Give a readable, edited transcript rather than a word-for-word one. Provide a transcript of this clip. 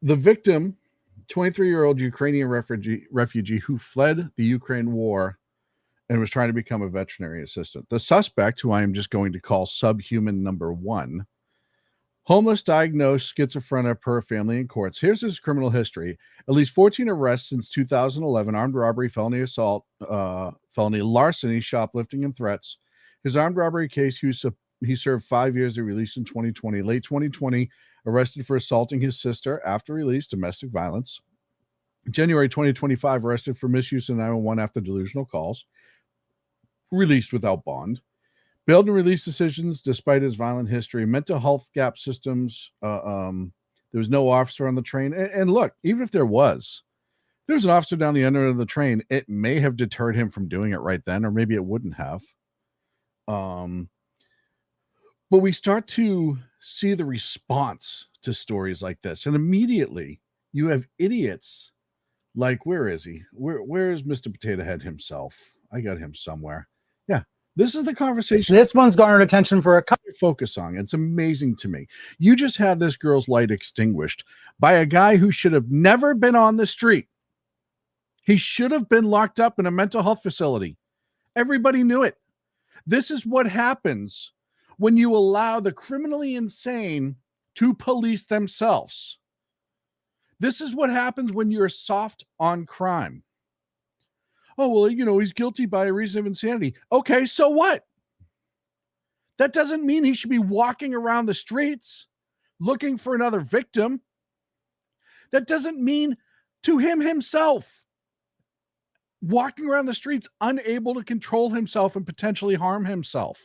The victim, 23-year-old Ukrainian refugee who fled the Ukraine war and was trying to become a veterinary assistant. The suspect, who I am just going to call subhuman number one, homeless, diagnosed schizophrenia per family in courts. Here's his criminal history. At least 14 arrests since 2011, armed robbery, felony assault, felony larceny, shoplifting, and threats. His armed robbery case, he served 5 years of release in 2020. Late 2020, arrested for assaulting his sister. After release, domestic violence. January 2025, arrested for misuse of 911 after delusional calls. Released without bond. Bailed and release decisions despite his violent history. Mental health gap systems. There was no officer on the train. And look, even if there was an officer down the end of the train, it may have deterred him from doing it right then, or maybe it wouldn't have. But we start to see the response to stories like this. And immediately you have idiots like, where is he? Where is Mr. Potato Head himself? I got him somewhere. Yeah. This is the conversation. This one's garnered attention for a couple. Focus on. It's amazing to me. You just had this girl's light extinguished by a guy who should have never been on the street. He should have been locked up in a mental health facility. Everybody knew it. This is what happens when you allow the criminally insane to police themselves. This is what happens when you're soft on crime. Oh, well, he's guilty by reason of insanity. Okay, so what? That doesn't mean he should be walking around the streets looking for another victim. That doesn't mean to him himself walking around the streets unable to control himself and potentially harm himself.